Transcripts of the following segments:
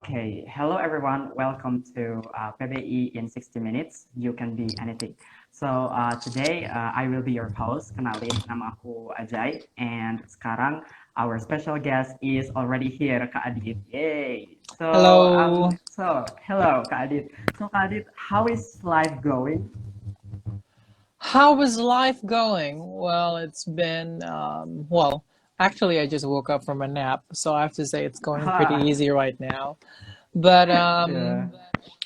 Okay, hello everyone. Welcome to PBI in 60 minutes. You can be anything. Today I will be your host. Kenalin, nama aku Ajay. And sekarang our special guest is already here, Kak Adit. Yay! Hello. Hello, Kak Adit. Kak Adit, how is life going? How is life going? Well, it's been, actually, I just woke up from a nap, so I have to say it's going pretty easy right now. But Yeah.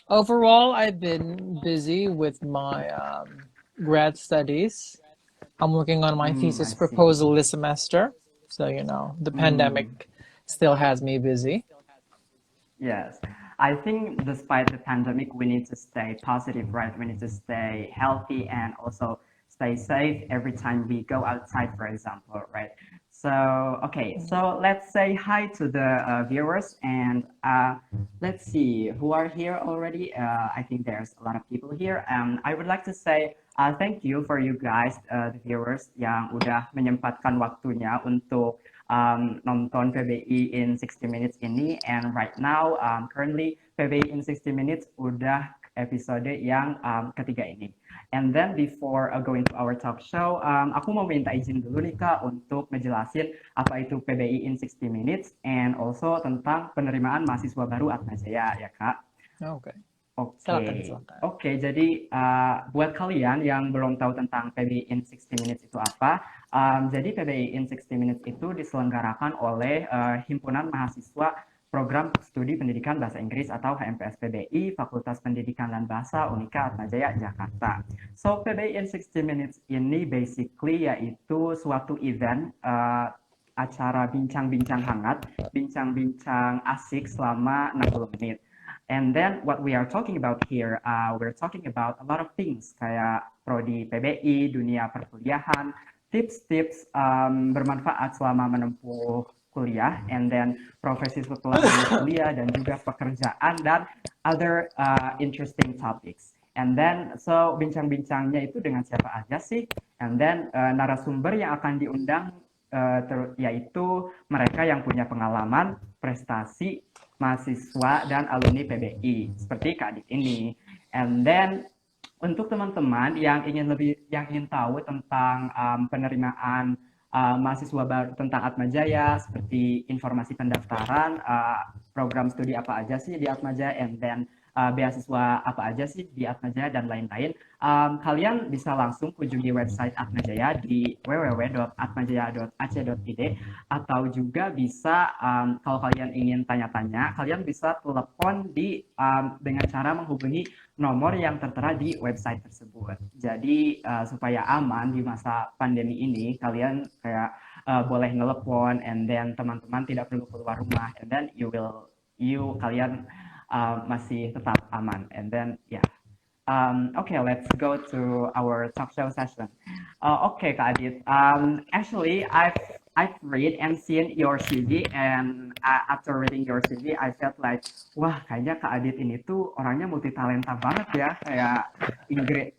overall, I've been busy with my grad studies. I'm working on my I thesis see. proposal this semester. So, the Mm. pandemic still has me busy. Yes, I think despite the pandemic, we need to stay positive, right? We need to stay healthy and also stay safe every time we go outside, for example, right? So let's say hi to the viewers and let's see who are here already. I think there's a lot of people here. I would like to say thank you for you guys, the viewers yang udah menyempatkan waktunya untuk nonton PBI in 60 Minutes ini. And right now, currently PBI in 60 Minutes udah episode yang ketiga ini. And then before going to our talk show, aku mau minta izin dulu nih Kak untuk ngejelasin apa itu PBI in 60 Minutes and also tentang penerimaan mahasiswa baru Atmajaya ya Kak. Oke. Oke, Silakan, silakan. Jadi buat kalian yang belum tahu tentang PBI in 60 Minutes itu apa, jadi PBI in 60 Minutes itu diselenggarakan oleh Himpunan Mahasiswa Program Studi Pendidikan Bahasa Inggris atau HMPS PBI, Fakultas Pendidikan dan Bahasa Unika Atmajaya, Jakarta. So, PBI in 60 Minutes ini basically yaitu suatu event acara bincang-bincang hangat, bincang-bincang asik selama 60 menit. And then what we are talking about here, we're talking about a lot of things kayak prodi PBI, dunia perkuliahan, tips-tips bermanfaat selama menempuh kuliah, and then profesi setelah lulus kuliah dan juga pekerjaan dan other interesting topics. And then so bincang-bincangnya itu dengan siapa aja sih? And then narasumber yang akan diundang yaitu mereka yang punya pengalaman, prestasi, mahasiswa dan alumni PBI seperti Kak Adit ini. And then untuk teman-teman yang ingin tahu tentang penerimaan mahasiswa baru tentang Atmajaya seperti informasi pendaftaran, program studi apa aja sih di Atmajaya, and then beasiswa apa aja sih di Atmajaya dan lain-lain. Kalian bisa langsung kunjungi website Atmajaya di www.atmajaya.ac.id atau juga bisa kalau kalian ingin tanya-tanya, kalian bisa telepon dengan cara menghubungi nomor yang tertera di website tersebut. Jadi supaya aman di masa pandemi ini, kalian kayak boleh nelepon, and then teman-teman tidak perlu keluar rumah, and then kalian masih tetap aman, and then yeah. Okay, let's go to our talk show session. Okay, Kak Adit. Actually, I've read and seen your CV, and after reading your CV, I felt like, wah, kayaknya Kak Adit ini tuh orangnya multi talenta banget ya, kayak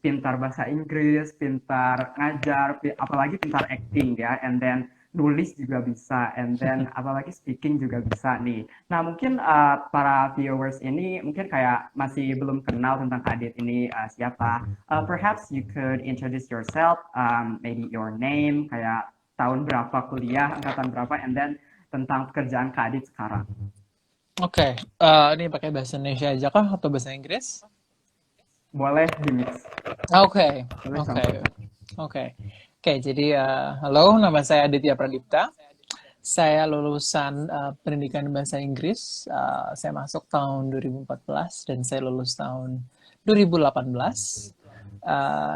pintar bahasa Inggris, pintar ngajar, apalagi pintar acting ya, and then nulis juga bisa, and then apalagi speaking juga bisa nih. Nah, mungkin para viewers ini mungkin kayak masih belum kenal tentang Kak Adit ini siapa. Perhaps you could introduce yourself, maybe your name, kayak tahun berapa kuliah, angkatan berapa, and then tentang pekerjaan Kak Adit sekarang. Oke, ini pakai bahasa Indonesia aja kah atau bahasa Inggris? Boleh di-mix. Oke. Jadi halo, nama saya Aditya Pradipta. Saya lulusan pendidikan bahasa Inggris. Saya masuk tahun 2014 dan saya lulus tahun 2018.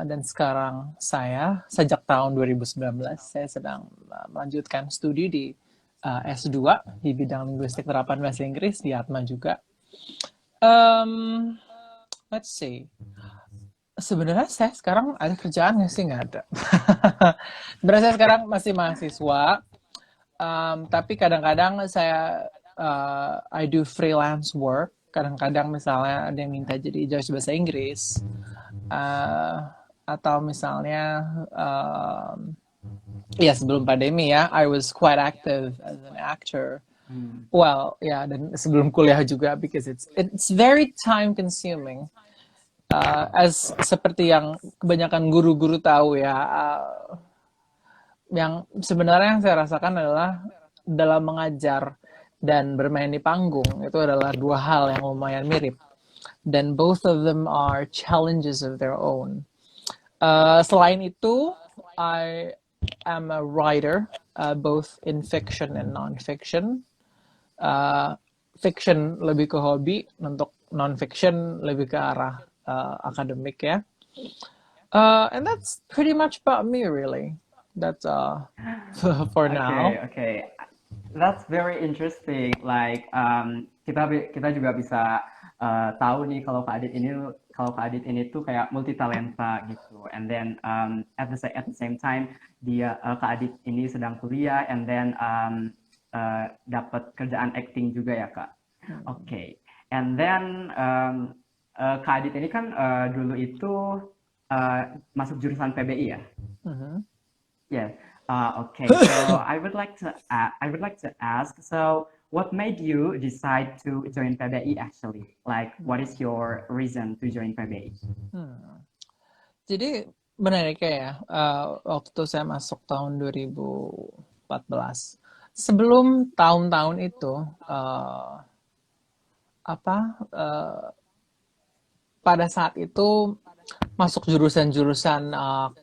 Dan sekarang sejak tahun 2019 saya sedang melanjutkan studi di S2 di bidang linguistik terapan bahasa Inggris di Atma juga. Let's see. Sebenarnya saya sekarang ada kerjaan nggak sih? Nggak ada. Sebenarnya saya sekarang masih mahasiswa, tapi kadang-kadang saya I do freelance work. Kadang-kadang misalnya ada yang minta jadi jurus bahasa Inggris, atau misalnya ya sebelum pandemi ya, I was quite active as an actor Hmm. Well, ya, dan sebelum kuliah juga, because it's very time consuming. As seperti yang kebanyakan guru-guru tahu ya, yang sebenarnya yang saya rasakan adalah dalam mengajar dan bermain di panggung itu adalah dua hal yang lumayan mirip, dan both of them are challenges of their own. Selain itu, I am a writer, both in fiction and non-fiction. Fiction lebih ke hobi, untuk non-fiction lebih ke arah akademik ya. And that's pretty much about me, really. That's for now. Okay, okay. That's very interesting. Like kita juga bisa tahu nih kalau Kak Adit ini tuh kayak multi talenta gitu. And then at the same time Kak Adit ini sedang kuliah and then dapat kerjaan acting juga ya Kak. Oke. Okay. And then Kak Adit ini kan dulu itu masuk jurusan PBI ya. Mm-hmm. Yes. Okay. So I would like to ask. So, what made you decide to join PBI actually? Like, what is your reason to join PBI? Jadi menarik ya, waktu itu saya masuk tahun 2014. Sebelum tahun-tahun itu, pada saat itu masuk jurusan-jurusan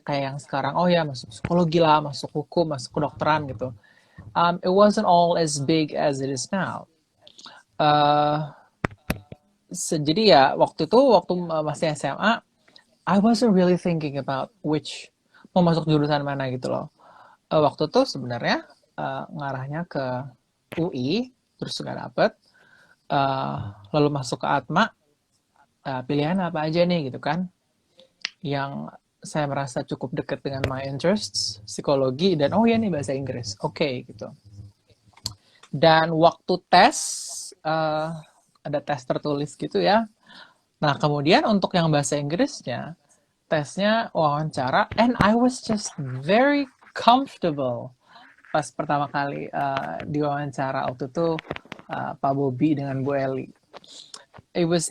kayak yang sekarang, oh ya masuk psikologi lah, masuk hukum, masuk kedokteran gitu. It wasn't all as big as it is now. Jadi ya waktu masih SMA, I wasn't really thinking about mau masuk jurusan mana gitu loh. Waktu itu sebenarnya ngarahnya ke UI, terus nggak dapet. Lalu masuk ke Atma, pilihan apa aja nih gitu kan. Yang saya merasa cukup dekat dengan my interests, psikologi, dan oh ya nih bahasa Inggris. Oke, gitu. Dan waktu tes, ada tes tertulis gitu ya. Nah, kemudian untuk yang bahasa Inggrisnya, tesnya wawancara, and I was just very comfortable pas pertama kali diwawancara waktu itu Pak Bobi dengan Bu Eli. It was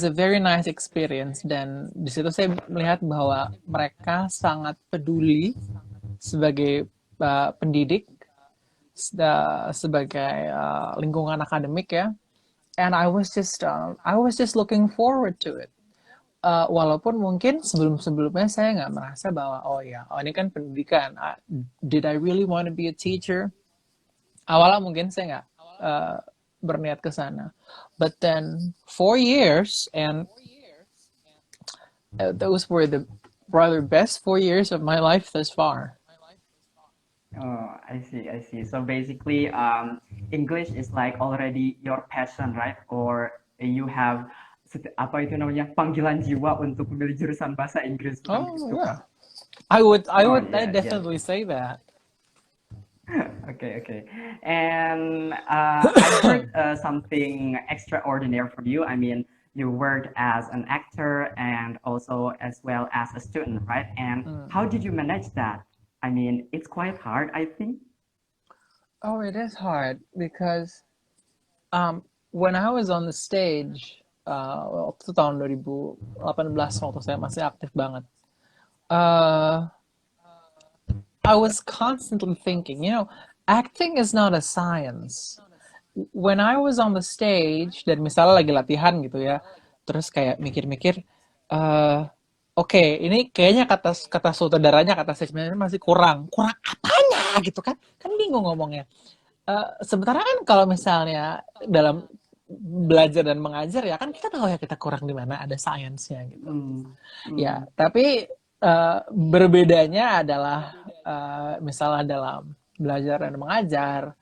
a very nice experience, dan di situ saya melihat bahwa mereka sangat peduli sebagai pendidik, sebagai lingkungan akademik ya. And I was just looking forward to it. Walaupun mungkin sebelum-sebelumnya saya nggak merasa bahwa ini kan pendidikan. Did I really want to be a teacher? Awalnya mungkin saya nggak berniat ke sana. But then 4 years, and those were the rather best 4 years of my life thus far. Oh, I see. So basically, English is like already your passion, right? Or you have apa itu namanya panggilan jiwa untuk memilih jurusan bahasa Inggris, bukan begitu, Yeah. Kak? I would Yeah, definitely say that. Okay. And I heard something extraordinary from you. I mean, you worked as an actor and also as well as a student, right? And how did you manage that? I mean, it's quite hard, I think. Oh, it is hard because when I was on the stage waktu tahun 2018 waktu saya masih aktif banget, I was constantly thinking, acting is not a science. When I was on the stage dan misalnya lagi latihan gitu ya, terus kayak mikir-mikir, oke, ini kayaknya kata sutradaranya, kata stagemannya masih kurang apanya gitu kan bingung ngomongnya. Sementara kan kalau misalnya dalam belajar dan mengajar ya kan kita tahu ya kita kurang di mana, ada sainsnya gitu. Ya, tapi berbedanya adalah misalnya dalam belajar dan mengajar,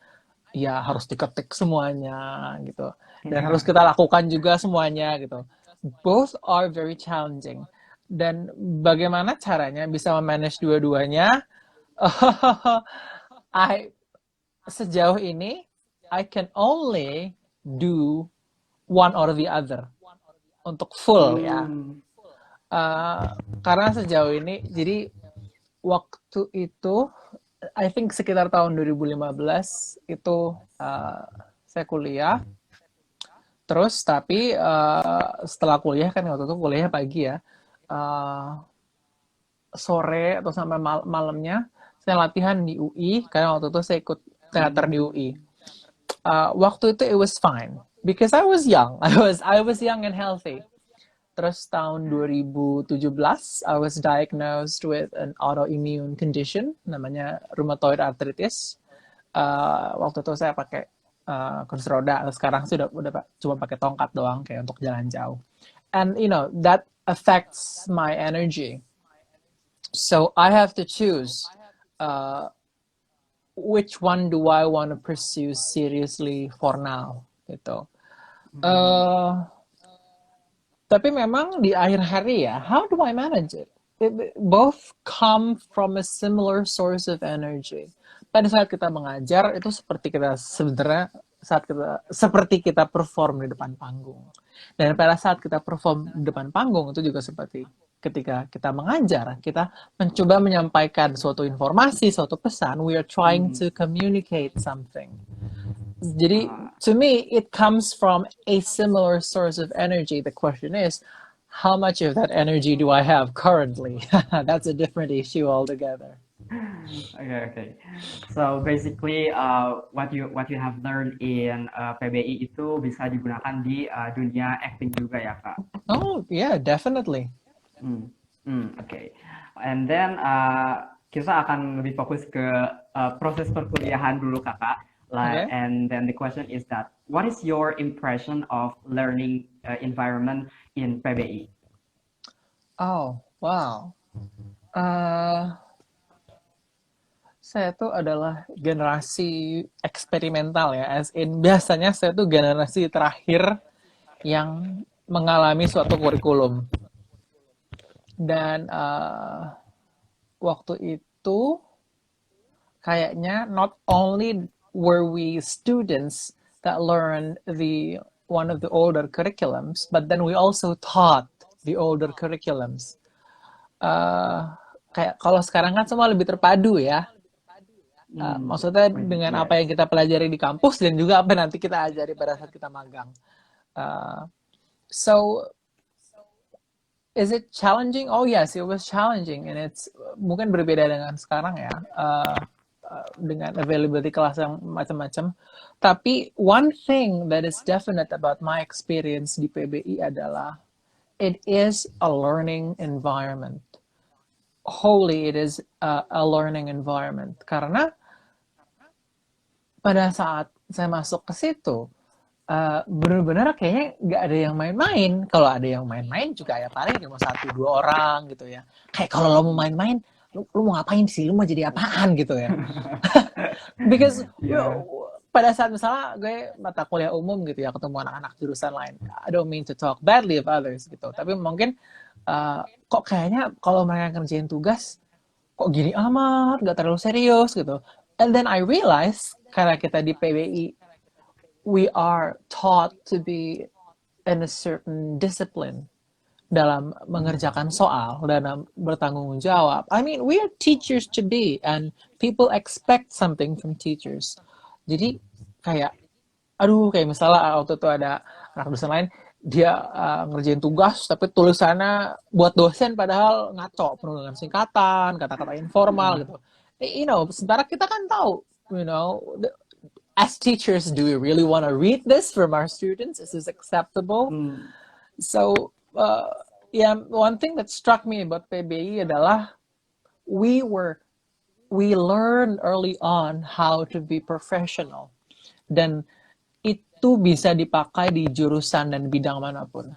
ya harus diketik semuanya gitu, dan harus kita lakukan juga semuanya gitu. Both are very challenging. Dan bagaimana caranya bisa memanage dua-duanya? Sejauh ini I can only do one or the other untuk full ya. Karena sejauh ini, jadi waktu itu I think sekitar tahun 2015 itu saya kuliah. Terus tapi setelah kuliah kan waktu itu kuliahnya pagi ya. eh, Sore atau sampai malamnya saya latihan di UI karena waktu itu saya ikut teater di UI. Hmm. Waktu itu it was fine because I was young. I was young and healthy. Terus tahun 2017 I was diagnosed with an autoimmune condition namanya rheumatoid arthritis. Waktu itu saya pakai kursi roda. Sekarang sih udah cuma pakai tongkat doang kayak untuk jalan jauh. And that affects my energy. So I have to choose uh, which one do I want to pursue seriously for now gitu. Hmm. Uh, tapi memang di akhir hari ya, how do I manage it? Both come from a similar source of energy. Pada saat kita mengajar itu seperti kita sebenarnya seperti kita perform di depan panggung. Dan pada saat kita perform di depan panggung itu juga seperti ketika kita mengajar, kita mencoba menyampaikan suatu informasi, suatu pesan, we are trying Hmm. to communicate something. Jadi, Ah, to me, it comes from a similar source of energy. The question is, how much of that energy do I have currently? That's a different issue altogether. okay, okay. So basically, what you have learned in PBI itu bisa digunakan di dunia acting juga ya, Kak. Oh, yeah, definitely. Hmm. Okay. And then kita akan lebih fokus ke proses perkuliahan dulu, Kakak. Okay. And then the question is that what is your impression of learning environment in PBI? Oh, wow. Uh, saya tuh adalah generasi eksperimental ya. As in, biasanya saya tuh generasi terakhir yang mengalami suatu kurikulum. Dan waktu itu kayaknya not only were we students that learned the one of the older curriculums, but then we also taught the older curriculums. Uh, Kayak kalau sekarang kan semua lebih terpadu ya. Hmm. Maksudnya dengan apa yang Yes. kita pelajari di kampus dan juga apa yang nanti kita ajari pada saat kita magang. Uh, so is it challenging? Oh yes, it was challenging, and it's mungkin berbeda dengan sekarang ya, dengan availability kelas yang macam-macam. Tapi one thing that is definite about my experience di PBI adalah it is a learning environment. Wholly, it is a learning environment. Karena pada saat saya masuk ke situ, benar-benar kayaknya nggak ada yang main-main. Kalau ada yang main-main juga ya paling cuma satu dua orang gitu ya. Kayak kalau lo mau main-main, lu mau ngapain sih? Lu mau jadi apaan gitu ya? Because Yeah. pada saat misalnya gue mata kuliah umum gitu ya ketemu anak-anak jurusan lain, I don't mean to talk badly of others gitu. Tapi mungkin kok kayaknya kalau mereka ngerjain tugas kok gini amat, nggak terlalu serius gitu. And then I realize karena kita di PBI we are taught to be in a certain discipline dalam mengerjakan soal, dalam bertanggung jawab. I mean, we are teachers to be, and people expect something from teachers. Jadi kayak, aduh, kayak misalnya waktu itu ada anak dosen lain, dia ngerjain tugas, tapi tulisannya buat dosen padahal ngaco, penuh dengan singkatan, kata-kata informal gitu. Sementara kita kan tahu, as teachers, do we really want to read this from our students? Is this acceptable? Hmm. So, yeah, one thing that struck me about PBI adalah we learned early on how to be professional, dan itu bisa dipakai di jurusan dan bidang manapun.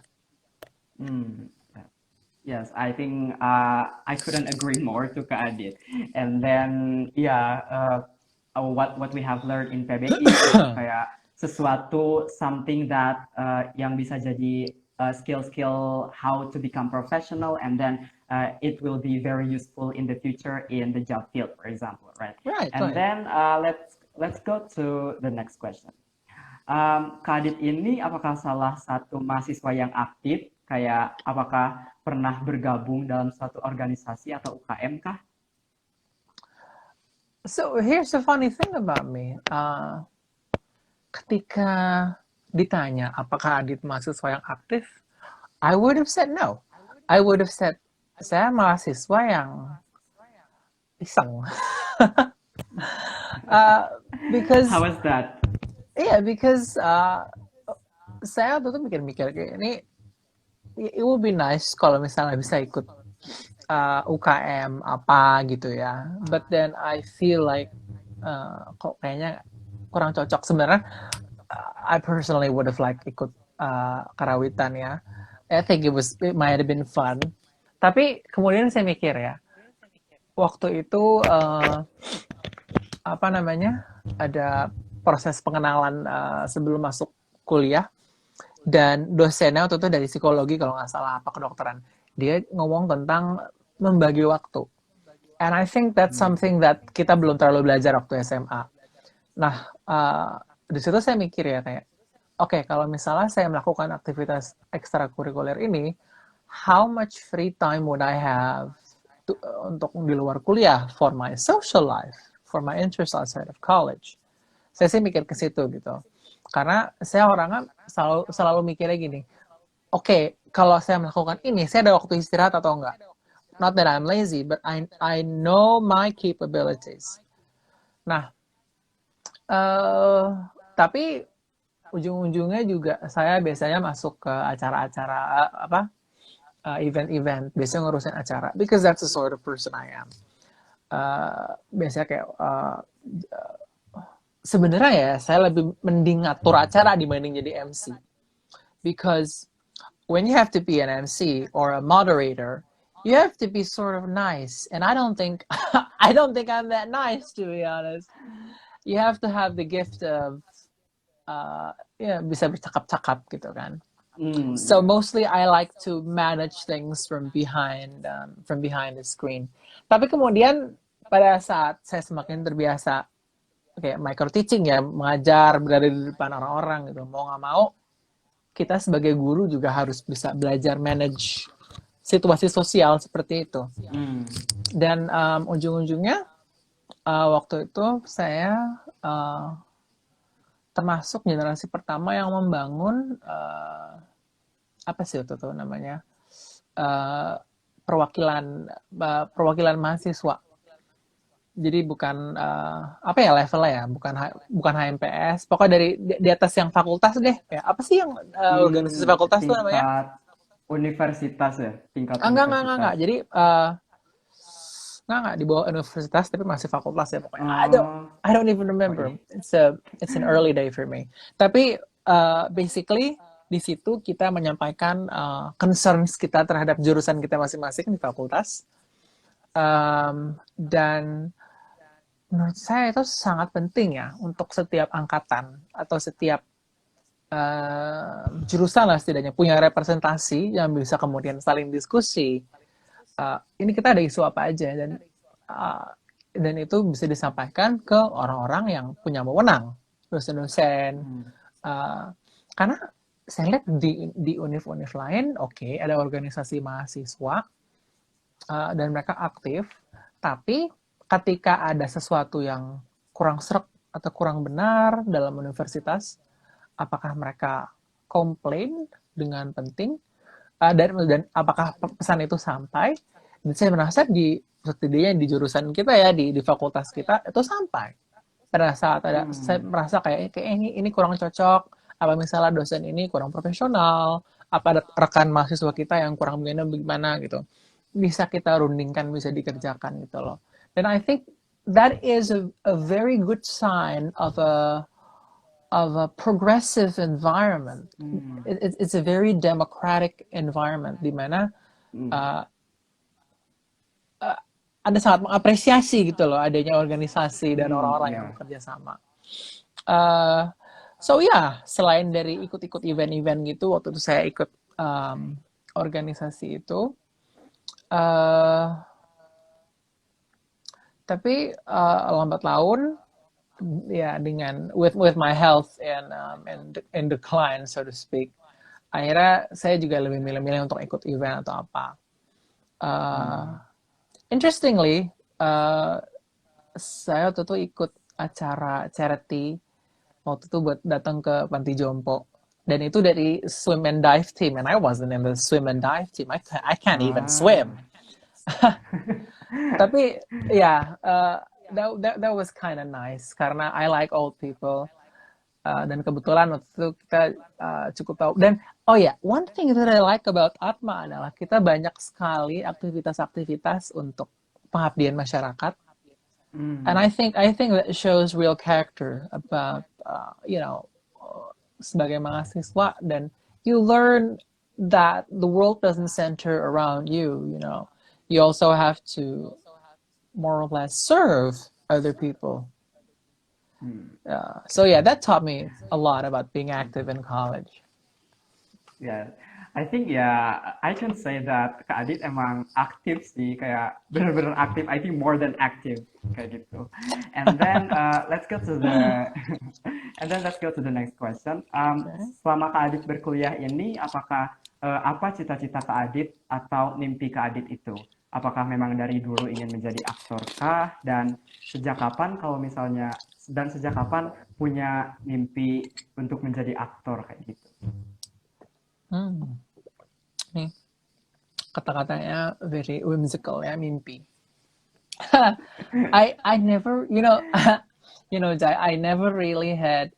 Hmm. Yes, I think I couldn't agree more to Kak Adit. And then yeah, what we have learned in PBI itu kayak sesuatu something that yang bisa jadi skill how to become professional, and then it will be very useful in the future in the job field, for example, right? Right, And right. then let's go to the next question. Kak Adit ini apakah salah satu mahasiswa yang aktif? Kayak apakah pernah bergabung dalam suatu organisasi atau UKM kah? So here's the funny thing about me. Ketika ditanya apakah Adit mahasiswa yang aktif, I would have said no. I would have said saya mahasiswa yang iseng. uh, How because was that? because saya waktu itu mikir-mikir kayak ini, it would be nice kalau misalnya bisa ikut UKM apa gitu ya. But then I feel like kok kayaknya kurang cocok sebenarnya. I personally would have like ikut karawitan ya. I think it might have been fun. Tapi kemudian saya mikir ya, waktu itu apa namanya, ada proses pengenalan sebelum masuk kuliah, dan dosennya waktu itu dari psikologi kalau nggak salah apa kedokteran, dia ngomong tentang membagi waktu, and I think that's something that kita belum terlalu belajar waktu SMA. Nah, di situ saya mikir ya kayak, oke, kalau misalnya saya melakukan aktivitas ekstrakurikuler ini, how much free time would I have untuk di luar kuliah for my social life, for my interest outside of college. Saya sih mikir ke situ gitu. Karena saya orangnya selalu mikirnya gini, oke, kalau saya melakukan ini, saya ada waktu istirahat atau enggak? Not that I'm lazy, but I know my capabilities. Nah, tapi ujung-ujungnya juga saya biasanya masuk ke acara-acara event-event, biasanya ngurusin acara, because that's the sort of person I am. Biasanya kayak sebenarnya ya saya lebih mending ngatur acara dibanding jadi MC, because when you have to be an MC or a moderator, you have to be sort of nice, and I don't think I'm that nice, to be honest. You have to have the gift of bisa bercakap-cakap gitu kan. So mostly I like to manage things from behind the screen. Tapi kemudian pada saat saya semakin terbiasa kayak micro teaching ya, mengajar berada di depan orang-orang gitu, mau nggak mau kita sebagai guru juga harus bisa belajar manage situasi sosial seperti itu. Dan ujung-ujungnya waktu itu saya termasuk generasi pertama yang membangun apa sih waktu itu namanya, perwakilan mahasiswa. Jadi bukan apa ya levelnya ya, bukan HMPS, pokoknya di atas yang fakultas deh. Ya, apa sih yang organisasi fakultas tuh namanya? Tingkat universitas ya, tingkat Enggak. universitas. Jadi enggak di bawah universitas tapi masih fakultas ya pokoknya. I don't even remember. It's an early day for me. Tapi basically di situ kita menyampaikan concerns kita terhadap jurusan kita masing-masing di fakultas. Dan menurut saya itu sangat penting ya untuk setiap angkatan atau setiap jurusan lah setidaknya punya representasi yang bisa kemudian saling diskusi. Ini kita ada isu apa aja, dan itu bisa disampaikan ke orang-orang yang punya wewenang, dosen-dosen. Karena saya lihat di univ-univ lain, oke, ada organisasi mahasiswa dan mereka aktif, tapi ketika ada sesuatu yang kurang srek atau kurang benar dalam universitas, apakah mereka komplain dengan penting, dan apakah pesan itu sampai? Dan saya merasa setidaknya di jurusan kita ya, di fakultas kita itu sampai. Pada saat ada saya merasa kayak ini kurang cocok, apa misalnya dosen ini kurang profesional, apa ada rekan mahasiswa kita yang kurang bagaimana gitu, bisa kita rundingkan, bisa dikerjakan gitu loh. Dan I think that is a very good sign of a progressive environment. It's a very democratic environment di mana Anda sangat mengapresiasi gitu loh adanya organisasi dan orang-orang yang bekerja sama. So selain dari ikut-ikut event-event gitu, waktu itu saya ikut organisasi itu. Tapi lambat laun ya dengan with my health and decline so to speak, akhirnya saya juga lebih milih-milih untuk ikut event atau apa. Interestingly, saya waktu itu ikut acara charity waktu itu buat datang ke panti jompo. Dan itu dari swim and dive team, and I wasn't in the swim and dive team. I can't even swim. Ah. Tapi ya, that was kind of nice karena I like old people. Dan kebetulan waktu itu kita cukup tahu. Dan oh ya, one thing that I like about Atma adalah kita banyak sekali aktivitas-aktivitas untuk pengabdian masyarakat. And Hmm. I think that shows real character about sebagai mahasiswa, dan you learn that the world doesn't center around you. You also have to more or less serve other people. Hmm. So yeah, that taught me a lot about being active in college. Ya, I think ya, I can say that Kak Adit emang aktif sih, kayak bener-bener aktif. I think more than active, kayak gitu. And then let's go to the and then let's go to the next question. Okay. Selama Kak Adit berkuliah ini, apakah apa cita-cita Kak Adit atau mimpi Kak Adit itu? Apakah memang dari dulu ingin menjadi aktor kah? Dan sejak kapan kalau misalnya sejak kapan punya mimpi untuk menjadi aktor kayak gitu? Hmm. Nih, kata-katanya very whimsical ya, mimpi. I never, Jai, I never really had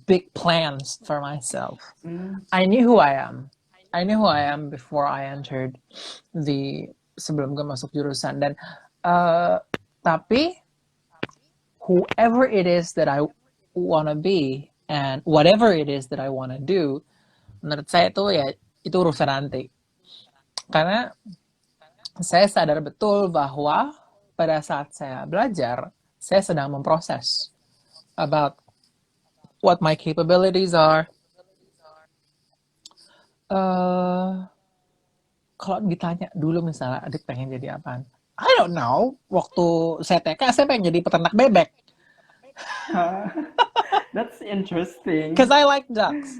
big plans for myself. Hmm. I knew who I am. I knew who I am before I entered sebelum gue masuk jurusan. Dan tapi whoever it is that I wanna be and whatever it is that I wanna do, menurut saya itu urusan nanti. Karena saya sadar betul bahwa pada saat saya belajar, saya sedang memproses about what my capabilities are. Kalau ditanya dulu misalnya, adik pengen jadi apaan? I don't know. Waktu saya TK, saya pengen jadi peternak bebek. That's interesting. Because I like ducks.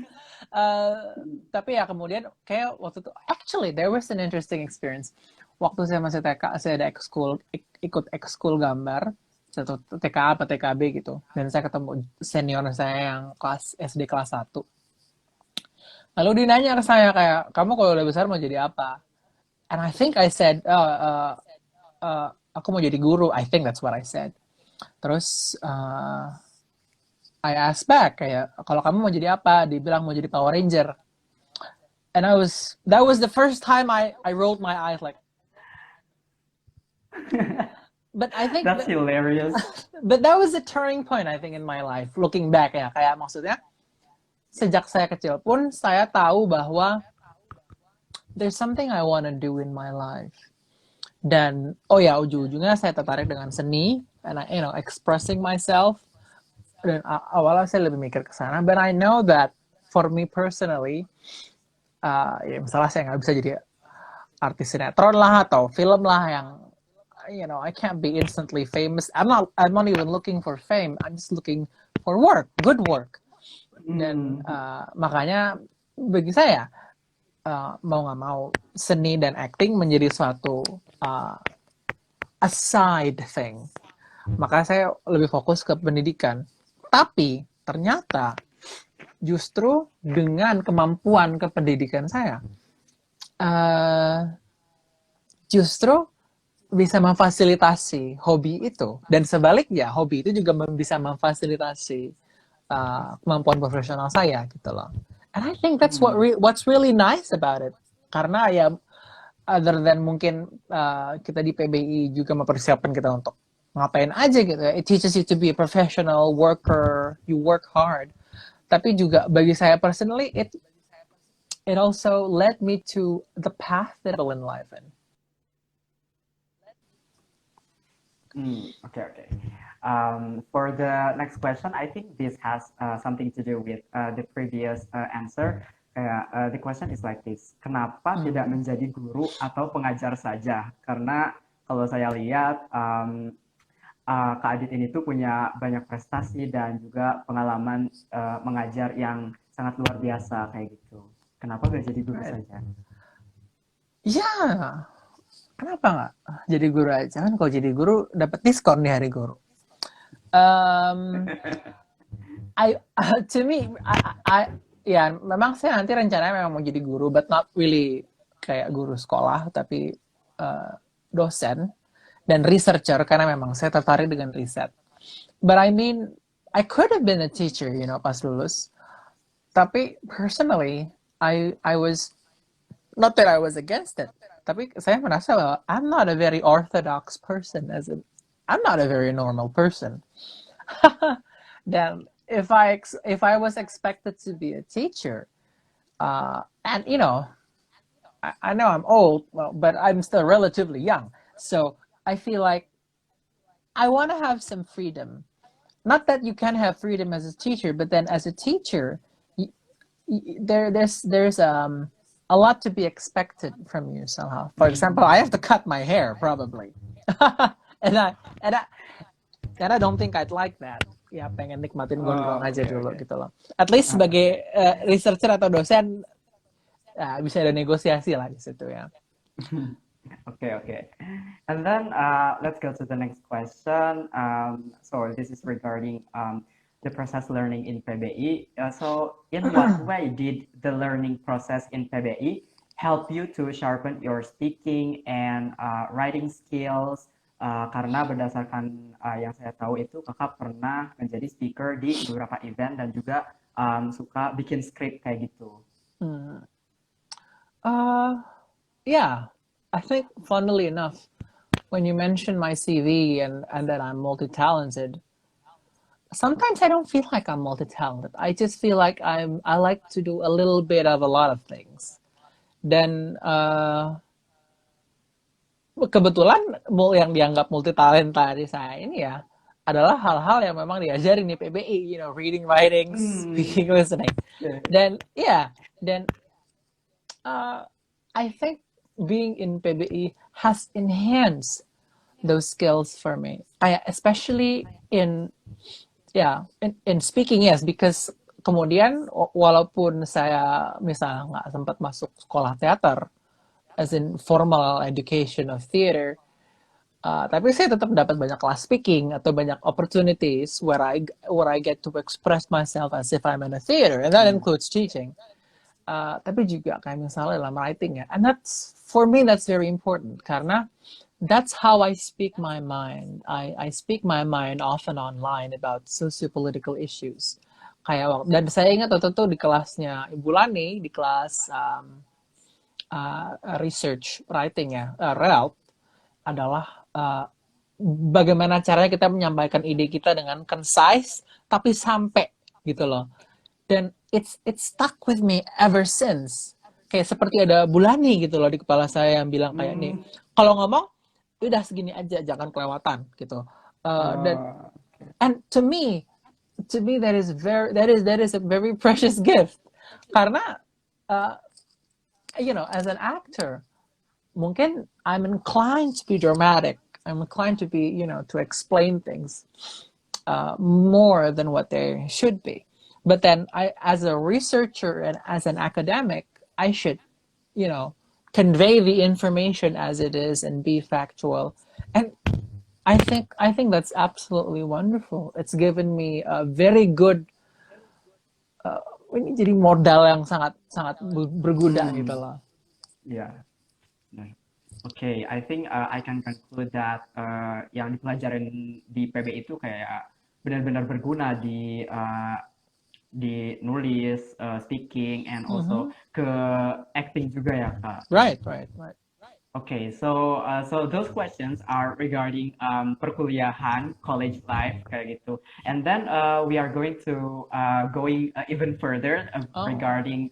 Tapi ya kemudian kayak waktu itu, actually there was an interesting experience. Waktu saya masih TK, saya ada ikut ekskul gambar, satu TKA atau TKB gitu. Dan saya ketemu senior saya yang kelas SD kelas 1. Lalu dia nanya ke saya kayak, kamu kalau udah besar mau jadi apa? And I think I said, aku mau jadi guru. I think that's what I said. Terus I asked back kayak, kalau kamu mau jadi apa? Dia bilang mau jadi Power Ranger. And that was the first time I rolled my eyes like. But I think That's hilarious. But that was a turning point I think in my life. Looking back ya, kayak maksudnya sejak saya kecil pun saya tahu bahwa there's something I want to do in my life. Dan ujung-ujungnya saya tertarik dengan seni, and expressing myself. Dan awalnya saya lebih mikir ke sana, but I know that for me personally, misalnya saya nggak bisa jadi artis sinetron lah atau film lah yang I can't be instantly famous. I'm not even looking for fame. I'm just looking for work, good work. Dan makanya bagi saya mau nggak mau seni dan acting menjadi suatu a side thing. Maka saya lebih fokus ke pendidikan. Tapi ternyata justru dengan kemampuan kependidikan saya, justru bisa memfasilitasi hobi itu. Dan sebaliknya, hobi itu juga bisa memfasilitasi kemampuan profesional saya gitu loh. And I think that's what's really nice about it. Karena ya, other than mungkin kita di PBI juga mempersiapkan kita untuk ngapain aja gitu ya. It teaches you to be a professional worker, you work hard. Tapi juga bagi saya personally, it also led me to the path that I will in life in. Okay. For the next question, I think this has something to do with the previous answer. The question is like this: kenapa tidak menjadi guru atau pengajar saja? Karena kalau saya lihat Kak Adit ini tuh punya banyak prestasi dan juga pengalaman mengajar yang sangat luar biasa kayak gitu. Kenapa gak jadi guru saja? Yeah, kenapa nggak jadi guru aja kan? Kalau jadi guru dapat diskon di hari guru. Um, to me, ya memang saya nanti rencananya memang mau jadi guru, but not really kayak guru sekolah, tapi dosen dan researcher karena memang saya tertarik dengan riset. But I mean, I could have been a teacher, pas lulus. Tapi personally, I was not that I was against it. Tapi saya merasa bahwa I'm not a very orthodox person I'm not a very normal person. Dan if I was expected to be a teacher, and I know I'm old, but I'm still relatively young. So I feel like I want to have some freedom. Not that you can have freedom as a teacher, but then as a teacher, there's a lot to be expected from you somehow. For example, I have to cut my hair probably, and I don't think I'd like that. Ya pengen nikmatin gondrong aja dulu gitu loh. At least sebagai researcher atau dosen bisa ada negosiasi lah di situ ya. Okay. And then let's go to the next question. So this is regarding the process learning in PBI. So in what way did the learning process in PBI help you to sharpen your speaking and writing skills? Karena berdasarkan yang saya tahu itu kakak pernah menjadi speaker di beberapa event dan juga suka bikin skrip kayak gitu. Yeah, I think funnily enough, when you mention my CV and that I'm multi-talented, sometimes I don't feel like I'm multi-talented. I just feel like I like to do a little bit of a lot of things. Dan kebetulan yang dianggap multi-talenta di saya ini ya adalah hal-hal yang memang diajarin di PBI, reading, writing, speaking, listening. Dan I think being in PBI has enhanced those skills for me. Especially in speaking, yes, because kemudian walaupun saya misalnya nggak sempat masuk sekolah teater, as in formal education of theater, tapi saya tetap dapat banyak kelas speaking atau banyak opportunities where I get to express myself as if I'm in a theater, and that includes teaching. Tapi juga kayak misalnya dalam writing ya, and for me that's very important karena that's how I speak my mind. I speak my mind often online about socio-political issues. Dan saya ingat waktu itu di kelasnya Ibu Lani, di kelas research writing ya, RELP, adalah bagaimana caranya kita menyampaikan ide kita dengan concise tapi sampai gitu loh. Dan it's stuck with me ever since. Kayak seperti ada Bulani gitu loh di kepala saya yang bilang kayak nih, kalau ngomong udah segini aja, jangan kelewatan gitu. And to me that is a very precious gift karena as an actor, mungkin I'm inclined to be dramatic. I'm inclined to be, to explain things more than what they should be. But then as a researcher and as an academic, I should, convey the information as it is and be factual. And I think that's absolutely wonderful. It's given me a very good ini jadi modal yang sangat berguna gitu loh. Yeah. Okay, I think I can conclude that yang dipelajarin di PB itu kayak benar-benar berguna di nulis, speaking, and also ke acting juga ya Kak. Right. Okay, so those questions are regarding perkuliahan, college life kayak gitu, and then we are going to going even further regarding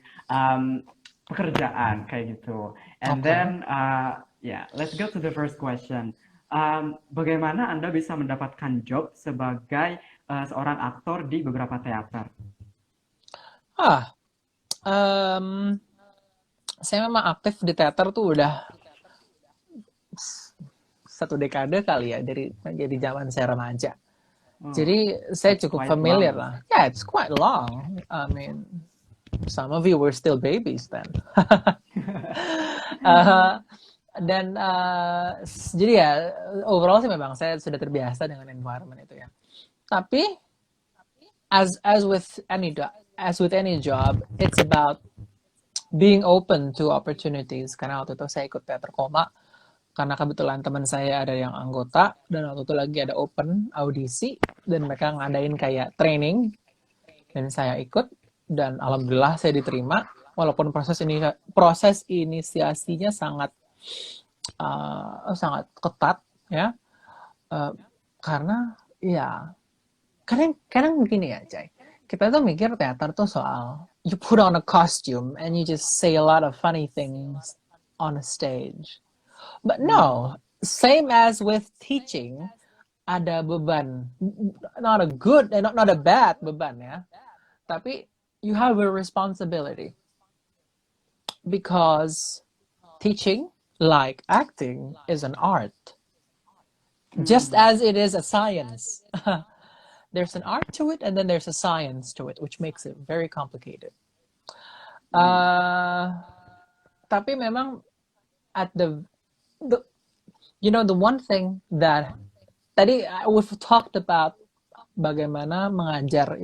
pekerjaan kayak gitu, and then let's go to the first question. Bagaimana Anda bisa mendapatkan job sebagai seorang aktor di beberapa teater? Saya memang aktif di teater tuh udah 1 dekade kali ya dari zaman saya remaja. Jadi saya cukup familiar lah. Yeah, it's quite long. I mean, some of you were still babies then. Dan jadi ya overall sih memang saya sudah terbiasa dengan environment itu ya. Tapi as with any job, it's about being open to opportunities. Karena waktu itu saya ikut teater koma karena kebetulan teman saya ada yang anggota dan waktu itu lagi ada open audisi dan mereka ngadain kayak training dan saya ikut dan alhamdulillah saya diterima walaupun proses inisiasinya sangat ketat ya. Uh, karena ya kadang begini ya Cai, kita tuh mikir teater tuh soal you put on a costume and you just say a lot of funny things on a stage, but no, same as with teaching, ada beban, not a good and not a bad beban ya, tapi you have a responsibility because teaching, like acting, is an art just as it is a science. There's an art to it and then there's a science to it, which makes it very complicated. Tapi memang at the one thing that tadi we've talked about bagaimana mengajar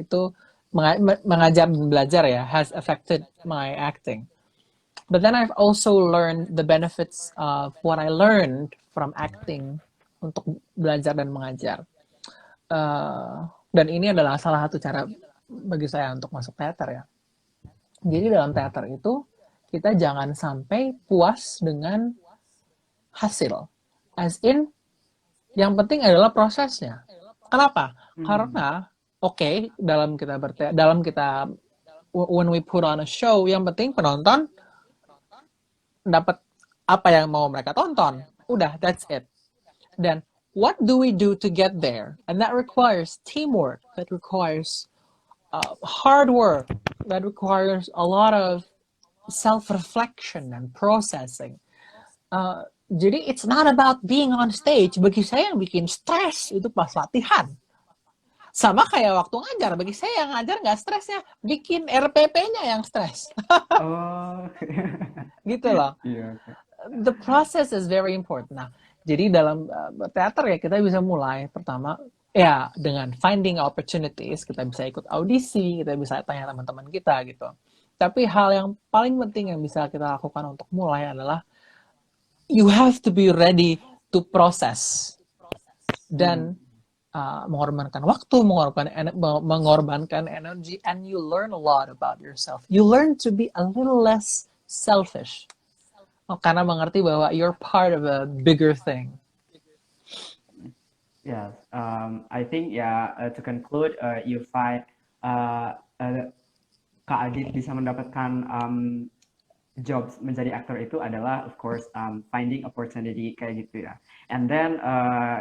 dan belajar ya has affected my acting. But then I've also learned the benefits of what I learned from acting untuk belajar dan mengajar. Dan ini adalah salah satu cara bagi saya untuk masuk teater ya. Jadi dalam teater itu kita jangan sampai puas dengan hasil. As in, yang penting adalah prosesnya. Kenapa? Karena when we put on a show, yang penting penonton dapat apa yang mau mereka tonton. Udah, that's it. Dan what do we do to get there? And that requires teamwork. That requires hard work. That requires a lot of self-reflection and processing. Jadi it's not about being on stage. Bagi saya yang bikin stres itu pas latihan. Sama kayak waktu ngajar. Bagi saya yang ngajar nggak stresnya, bikin RPP-nya yang stres. Oh. Gitu loh. Iya. The process is very important. Nah, jadi dalam teater ya kita bisa mulai pertama ya dengan finding opportunities, kita bisa ikut audisi, kita bisa tanya teman-teman kita gitu. Tapi hal yang paling penting yang bisa kita lakukan untuk mulai adalah you have to be ready to process dan mengorbankan waktu, mengorbankan energi, and you learn a lot about yourself. You learn to be a little less selfish. Karena mengerti bahwa you're part of a bigger thing. Yes, I think to conclude, you find Kak Adit bisa mendapatkan jobs menjadi aktor itu adalah of course finding opportunity kayak gitu ya. And then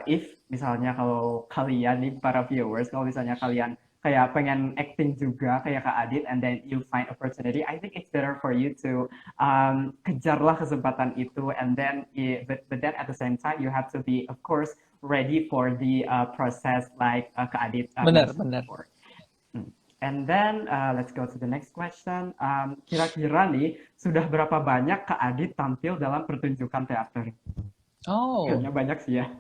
if misalnya kalau kalian nih para viewers, kalau misalnya kalian kayak pengen acting juga kayak Kak Adit and then you find opportunity, I think it's better for you to kejarlah kesempatan itu and then but then at the same time you have to be of course ready for the process like Kak Adit Benar. And then let's go to the next question. Kira-kira nih sudah berapa banyak Kak Adit tampil dalam pertunjukan teater? Oh. Kayaknya banyak sih ya.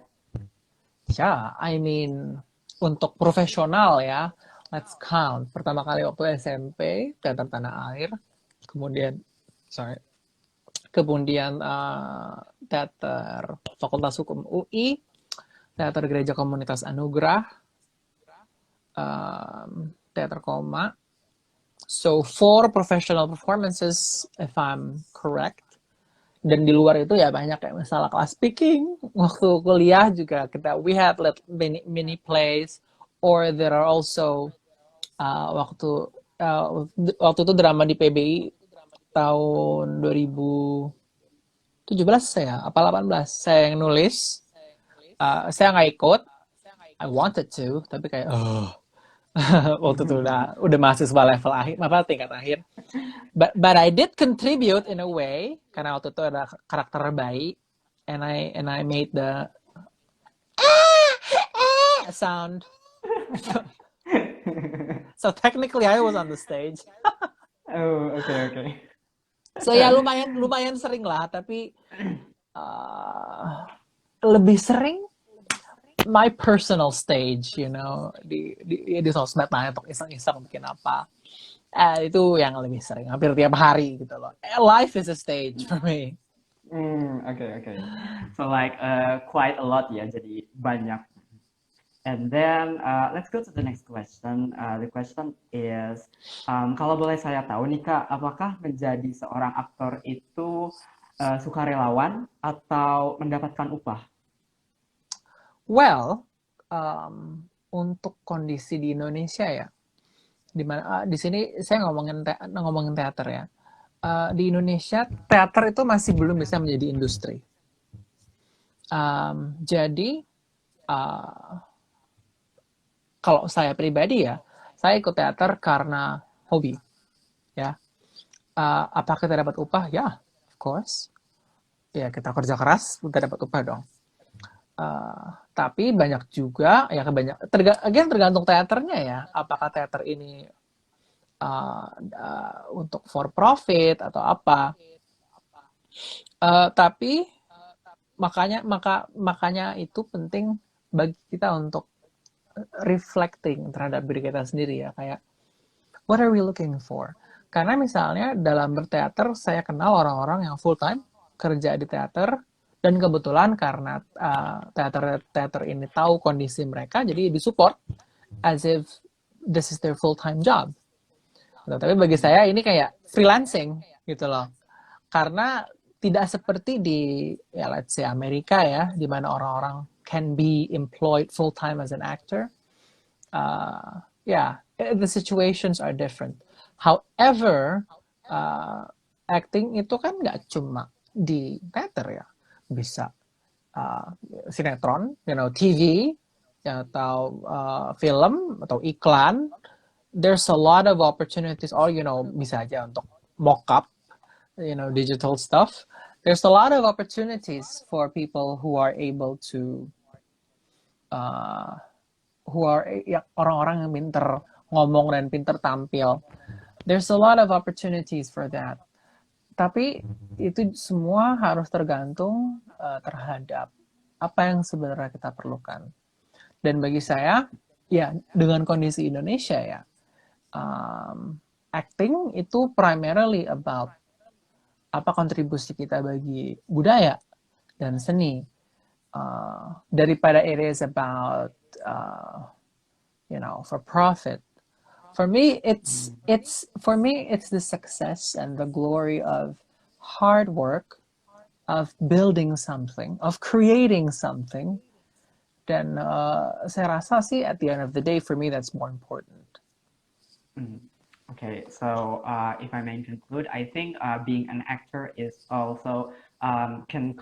Ya, I mean untuk profesional ya, let's count. Pertama kali waktu SMP, Teater Tanah Air. Kemudian Teater Fakultas Hukum UI, Teater Gereja Komunitas Anugerah, Teater Koma. So 4 professional performances, if I'm correct. Dan di luar itu ya banyak kayak misalnya kelas speaking. Waktu kuliah juga we had mini plays, or there are also waktu itu drama di PBI tahun 2017 saya, apa 18 saya yang nulis. Saya nggak ikut. I wanted to, tapi kayak waktu itu udah mahasiswa level akhir, tingkat akhir. But I did contribute in a way karena waktu itu ada karakter bayi, and I made the sound. So technically I was on the stage. Oh, okay. So ya lumayan sering lah, tapi uh, lebih sering my personal stage, you know, di sosmed lah untuk iseng-iseng bikin apa. Itu yang lebih sering, hampir tiap hari gitu loh. Life is a stage for me. Okay. So like quite a lot ya, jadi banyak. And then let's go to the next question. The question is, kalau boleh saya tahu nih Kak, apakah menjadi seorang aktor itu sukarelawan atau mendapatkan upah? Well, untuk kondisi di Indonesia ya, di mana di sini saya ngomongin teater ya. Di Indonesia teater itu masih belum bisa menjadi industri. Jadi uh, kalau saya pribadi ya, saya ikut teater karena hobi. Ya, apa kita dapat upah? Ya, of course. Ya kita kerja keras, kita dapat upah dong. Tapi banyak juga ya tergantung teaternya ya. Apakah teater ini untuk for profit atau apa? Tapi makanya itu penting bagi kita untuk reflecting terhadap diri kita sendiri ya, kayak what are we looking for? Karena misalnya dalam berteater saya kenal orang-orang yang full time kerja di teater, dan kebetulan karena teater ini tahu kondisi mereka, jadi disupport as if this is their full time job. Tapi bagi saya ini kayak freelancing gitu loh, karena tidak seperti di ya let's say Amerika ya, di mana orang-orang can be employed full time as an actor. The situations are different. However, acting itu kan nggak cuma di teater ya, bisa sinetron, TV, atau film atau iklan. There's a lot of opportunities, or bisa aja untuk mock up, digital stuff. There's a lot of opportunities for people who are able to orang-orang yang pinter ngomong dan pinter tampil. There's a lot of opportunities for that. Tapi itu semua harus tergantung terhadap apa yang sebenarnya kita perlukan. Dan bagi saya, ya dengan kondisi Indonesia ya, acting itu primarily about apa kontribusi kita bagi budaya dan seni, daripada it is about for profit. For me, it's the success and the glory of hard work, of building something, of creating something. Dan saya rasa sih at the end of the day, for me that's more important. Okay, so if I may conclude, I think being an actor is also can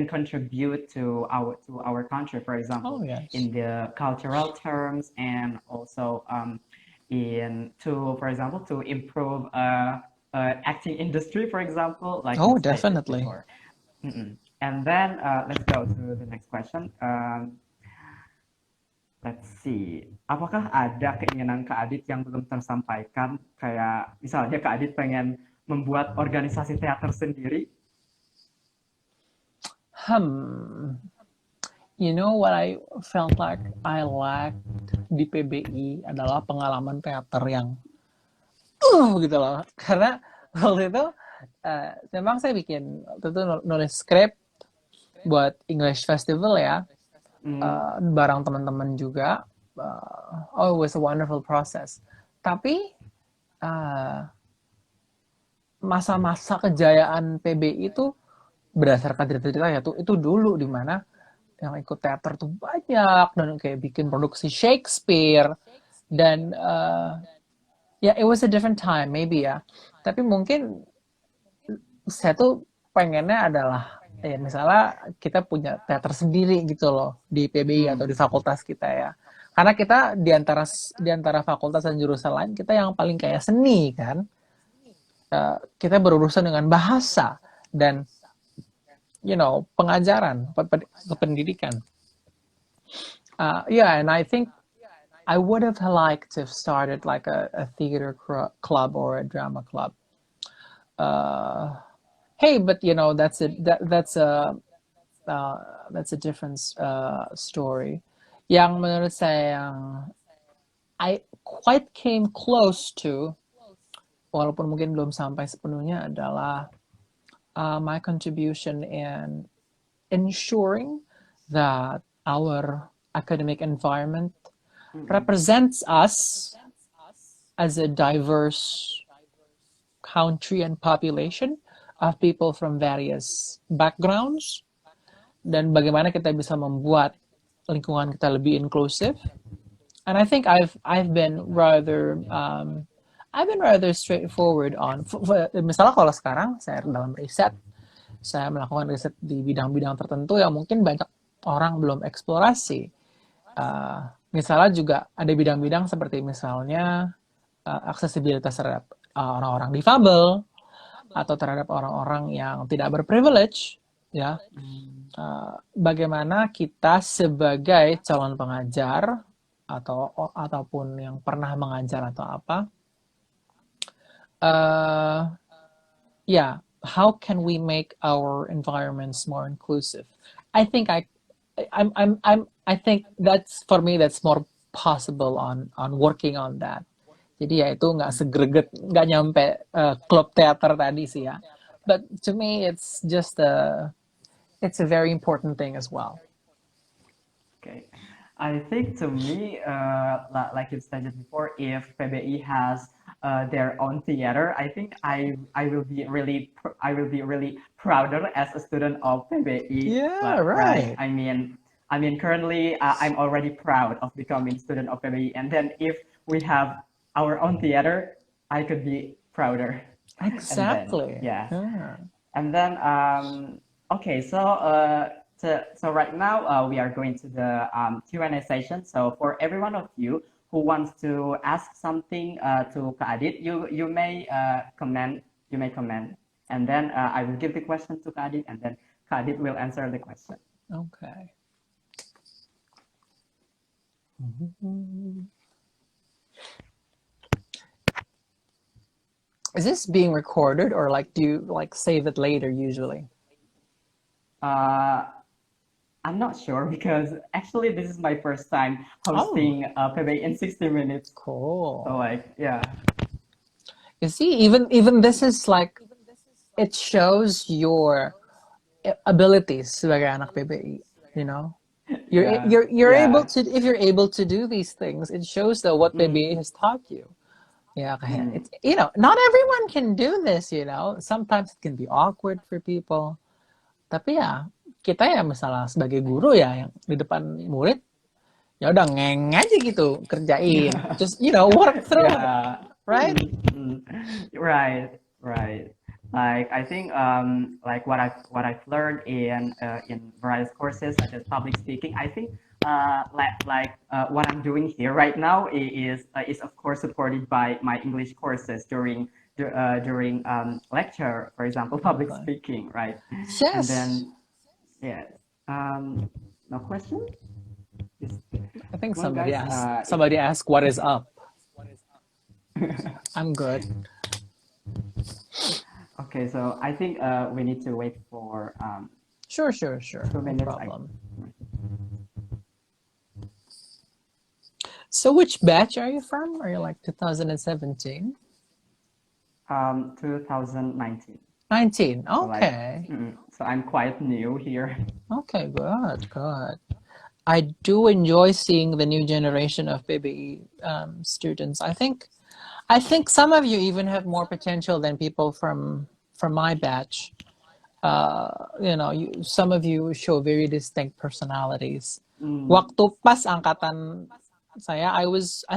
contribute to our country, for example, yes. in the cultural terms, and also for example, to improve acting industry, for example, like definitely. And then let's go to the next question. Let's see, apakah ada keinginan Kak Adit yang belum tersampaikan? Kayak misalnya Kak Adit pengen membuat organisasi teater sendiri? You know what I felt like I lacked di PBI adalah pengalaman teater yang gitu loh. Karena waktu itu memang saya bikin waktu itu nulis skrip buat English Festival ya. Bareng teman-teman juga. It was a wonderful process. Tapi masa-masa kejayaan PBI itu berdasarkan cerita-cerita ya tuh, itu dulu di mana yang ikut teater tuh banyak dan kayak bikin produksi Shakespeare dan it was a different time maybe ya. Tapi mungkin saya tuh pengennya adalah misalnya kita punya teater sendiri gitu loh di PBI atau di fakultas kita ya. Karena kita di antara fakultas dan jurusan lain, kita yang paling kayak seni kan. Kita berurusan dengan bahasa dan pengajaran, pendidikan. And I think I would have liked to have started like a theater club or a drama club. Hey, but you know uh, that's a different story. Yang menurut saya yang I quite came close to, walaupun mungkin belum sampai sepenuhnya, adalah my contribution in ensuring that our academic environment Mm-mm. represents us as a diverse country and population of people from various backgrounds, dan bagaimana kita bisa membuat lingkungan kita lebih inklusif. And I think I've been rather straightforward on, misalnya kalau sekarang saya dalam riset, saya melakukan riset di bidang-bidang tertentu yang mungkin banyak orang belum eksplorasi. Misalnya juga ada bidang-bidang seperti misalnya aksesibilitas terhadap orang-orang difabel atau terhadap orang-orang yang tidak berprivilege, ya. Bagaimana kita sebagai calon pengajar ataupun yang pernah mengajar atau apa, how can we make our environments more inclusive? I think I think that's, for me, that's more possible on working on that. Jadi ya itu nggak segreget, nggak nyampe klub teater tadi sih ya. But to me, it's a very important thing as well. Okay. I think to me, like you stated before, if PBI has their own theater, I think I will be really prouder as a student of PBI. Yeah, Right? right. I mean, currently I'm already proud of becoming student of PBI, and then if we have our own theater, I could be prouder. And then Exactly. yeah. Yeah. And then, okay, so right now we are going to the Q&A session. So for every one of you who wants to ask something to Kak Adit, you may comment, and then I will give the question to Kak Adit, and then Kak Adit will answer the question. Okay. Is this being recorded, or like do you like save it later usually? I'm not sure because actually this is my first time Oh, hosting PBI in 60 minutes. So cool. like, yeah. You see, even this is like, it shows your abilities sebagai anak PBI, you know? Yeah, You're able yeah. to, if you're able to do these things, it shows that what PBI Mm, has taught you. Yeah, kayak mm, it's, not everyone can do this, you know. Sometimes it can be awkward for people. Tapi ya, kita ya misalnya sebagai guru ya yang di depan murid, ya udah ngeng aja gitu kerjain. Just, work through it, yeah. right? Right, right. Like I think like what I've learned in various courses such as public speaking. I think what I'm doing here right now is of course supported by my English courses during lecture, for example, public Okay. speaking, right? And Yes. then yeah, no question. Just, I think come on, guys. somebody asked what is up. I'm good. Okay, so I think we need to wait for Sure. 2 No minutes. problem. So which batch are you from? Are you like 2017? 2019. 19. So like, Okay. so I'm quite new here. Okay, good. I do enjoy seeing the new generation of baby students. I think some of you even have more potential than people from my batch. Some of you show very distinct personalities. Waktu pas angkatan saya, I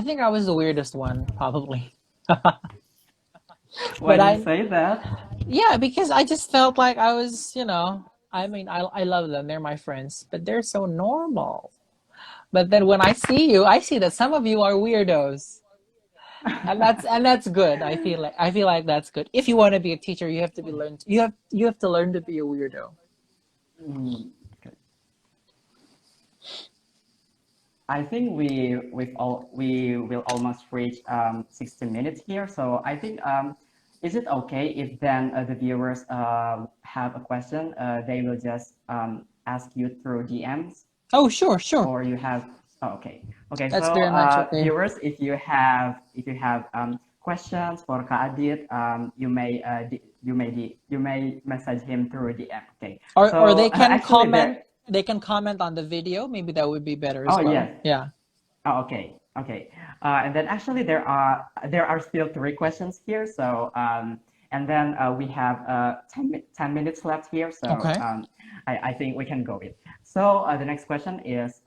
think I was the weirdest one, probably. Why But do you say that? yeah, because I just felt like I was, I mean, I love them. They're my friends, but they're so normal. But then when I see you, I see that some of you are weirdos. And that's good. I feel like that's good. If you want to be a teacher, you have to you have to learn to be a weirdo. Okay. I think we will almost reach 60 minutes here. So I think is it okay if then the viewers have a question? They will just ask you through DMs, Oh, sure. or you have. Oh, okay. Okay. That's So very much okay. viewers, if you have questions for Kak Adit, you may message him through DM. Okay. Or So they can actually comment. there. They can comment on the video. Maybe that would be better as Oh well. yes. Yeah. Oh, okay, okay. And then actually there are still three questions here. So and then we have 10 minutes left here. So Okay. I think we can go with. So the next question is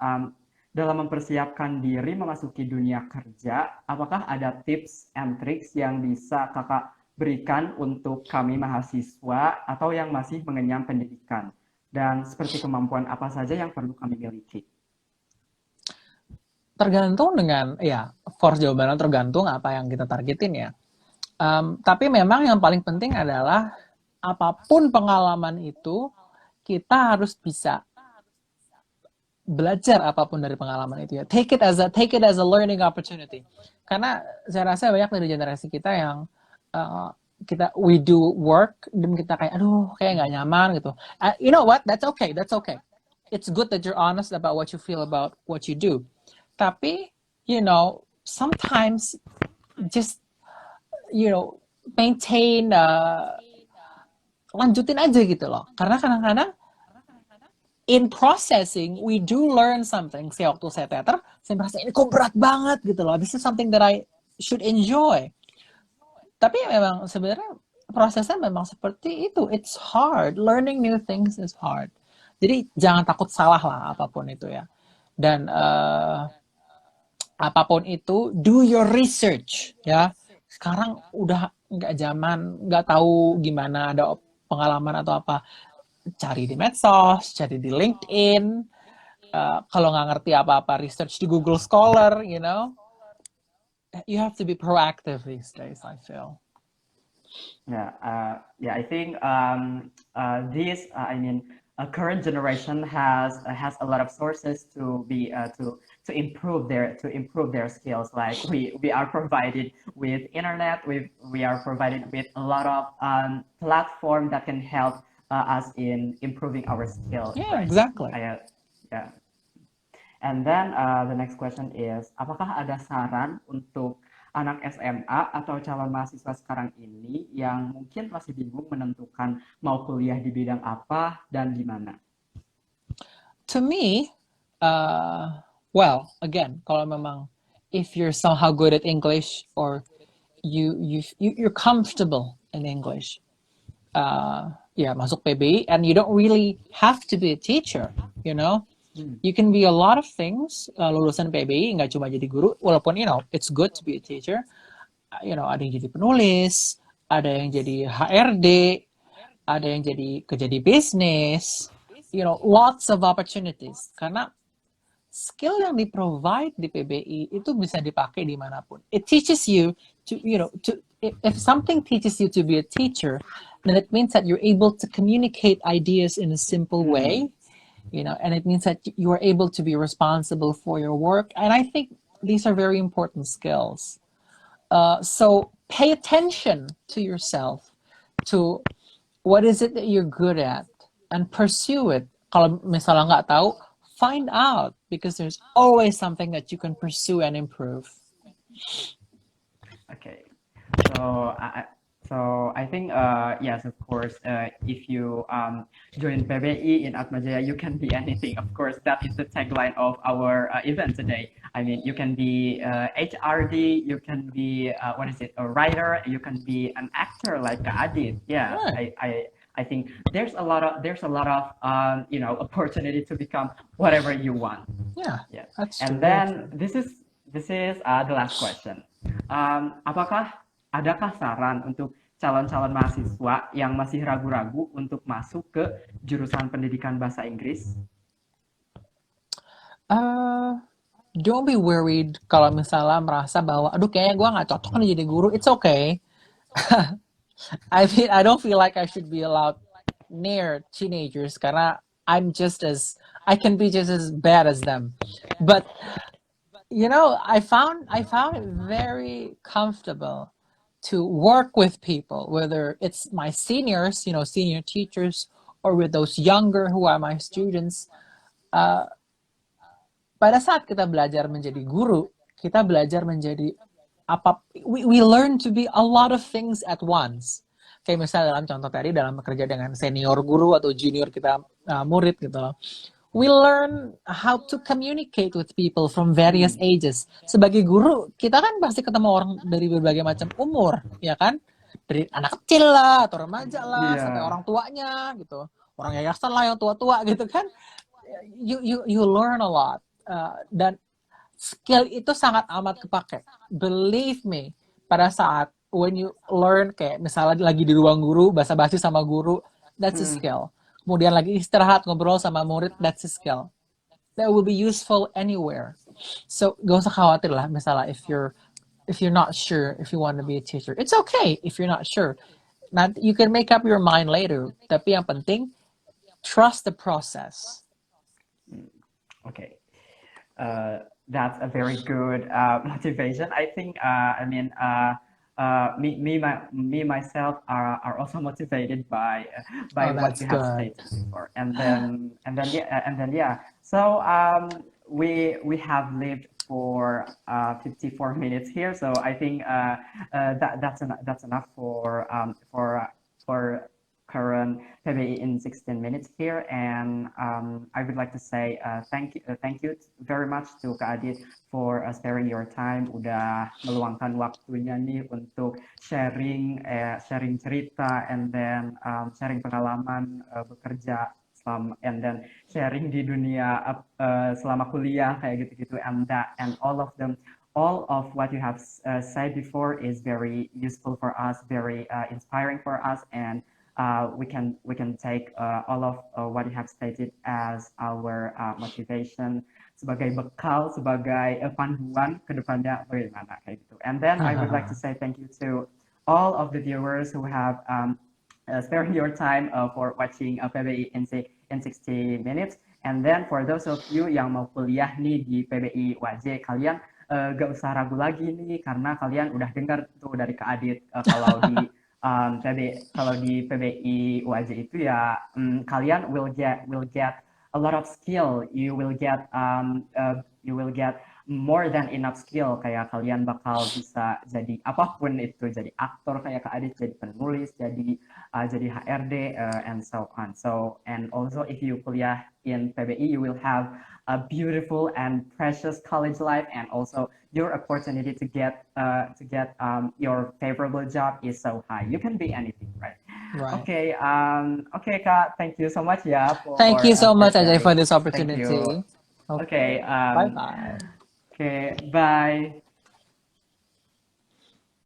dalam mempersiapkan diri memasuki dunia kerja, apakah ada tips and tricks yang bisa kakak berikan untuk kami mahasiswa atau yang masih mengenyam pendidikan? Dan seperti kemampuan apa saja yang perlu kami miliki? Tergantung dengan, ya, of course jawabannya tergantung apa yang kita targetin ya. Tapi memang yang paling penting adalah apapun pengalaman itu, kita harus bisa belajar apapun dari pengalaman itu ya. Take it as a learning opportunity. Karena saya rasa banyak dari generasi kita yang we do work dan kita kayak aduh kayak nggak nyaman gitu. You know what? That's okay. It's good that you're honest about what you feel about what you do. Tapi sometimes just maintain lanjutin aja gitu loh. Karena kadang-kadang in processing, we do learn something. Waktu saya teater, saya merasa ini kok berat banget gitu loh. This is something that I should enjoy. Tapi memang sebenarnya prosesnya memang seperti itu. It's hard. Learning new things is hard. Jadi jangan takut salah lah apapun itu ya. Dan apapun itu, do your research ya. Sekarang udah nggak zaman, nggak tahu gimana ada pengalaman atau apa. Cari di medsos, cari di LinkedIn, kalau nggak ngerti apa-apa research di Google Scholar, you have to be proactive these days, I feel. Yeah, I think current generation has a lot of sources to be to improve their skills. Like we are provided with internet, we are provided with a lot of platform that can help us in improving our skills. Yeah, right? exactly. Yeah. And then the next question is, apakah ada saran untuk anak SMA atau calon mahasiswa sekarang ini yang mungkin masih bingung menentukan mau kuliah di bidang apa dan di mana? To me, well, again, kalau memang if you're somehow good at English or you're comfortable in English, masuk PBI, and you don't really have to be a teacher, You can be a lot of things. Lulusan PBI nggak cuma jadi guru, walaupun it's good to be a teacher. Ada yang jadi penulis, ada yang jadi HRD, ada yang jadi kerja di bisnis. Lots of opportunities. Karena skill yang di-provide di PBI itu bisa dipakai dimanapun. It teaches you if something teaches you to be a teacher, then it means that you're able to communicate ideas in a simple way, and it means that you are able to be responsible for your work. And I think these are very important skills. So pay attention to yourself, to what is it that you're good at, and pursue it. Kalau misalnya nggak tahu, find out, because there's always something that you can pursue and improve. Okay. So I think yes, of course, if you join PBI in Atmajaya, you can be anything. Of course, that is the tagline of our event today. I mean, you can be HRD, you can be a writer, you can be an actor like Adit. Yeah, I think there's a lot of opportunity to become whatever you want. Yeah. That's true. And then this is the last question. Adakah saran untuk calon-calon mahasiswa yang masih ragu-ragu untuk masuk ke jurusan pendidikan bahasa Inggris? Don't be worried kalau misalnya merasa bahwa aduh kayaknya gue nggak cocok nih jadi guru. It's okay. I don't feel like I should be allowed near teenagers karena I can be just as bad as them. But I found it very comfortable to work with people, whether it's my seniors, senior teachers, or with those younger who are my students. Pada saat kita belajar menjadi guru, kita belajar menjadi we learn to be a lot of things at once. Kayak misalnya dalam contoh tadi, dalam bekerja dengan senior guru atau junior kita murid gitu loh. We learn how to communicate with people from various ages. Sebagai guru, kita kan pasti ketemu orang dari berbagai macam umur, ya kan? Dari anak kecil lah, atau remaja lah, sampai orang tuanya gitu. Orang yayasan lah yang tua-tua gitu kan. You learn a lot. Dan skill itu sangat amat kepake. Believe me, pada saat when you learn, kayak misalnya lagi di ruang guru, basa-basi sama guru, that's a skill. Kemudian lagi istirahat, ngobrol sama murid, that's a skill. That will be useful anywhere. So, gak usah khawatir lah, misalnya if you're not sure if you want to be a teacher. It's okay if you're not sure. Nanti you can make up your mind later. Tapi yang penting, trust the process. Okay. That's a very good motivation. I think, me myself are also motivated by what you have stated before, and then yeah. So we have lived for 54 minutes here, so I think that's enough for current PBI in 16 minutes here, and I would like to say thank you very much to Kak Adit for sparing your time, udah meluangkan waktunya nih untuk sharing cerita, and then sharing pengalaman bekerja and then sharing di dunia selama kuliah kayak gitu-gitu, and all of what you have said before is very useful for us, very inspiring for us, and we can take all of what you have stated as our motivation, sebagai bekal, sebagai panduan ke depannya bagaimana kayak gitu. And then I would like to say thank you to all of the viewers who have spared your time for watching PBI in 60 minutes. And then for those of you yang mau kuliah nih di PBI UAJ, kalian gak usah ragu lagi nih, karena kalian udah dengar tuh dari Kak Adit kalau di PBI UAJ itu ya, kalian will get a lot of skill. You will get more than enough skill. Kayak kalian bakal bisa jadi apapun itu, jadi aktor kayak Kak Adit, jadi penulis, jadi HRD, and so on. So, and also if you kuliah in PBI, you will have a beautiful and precious college life, and also your opportunity to get your favorable job is so high. You can be anything, right? Okay, Kak, thank you so much, thank you so much, Ajay, for this opportunity. Okay, bye bye. Okay, bye.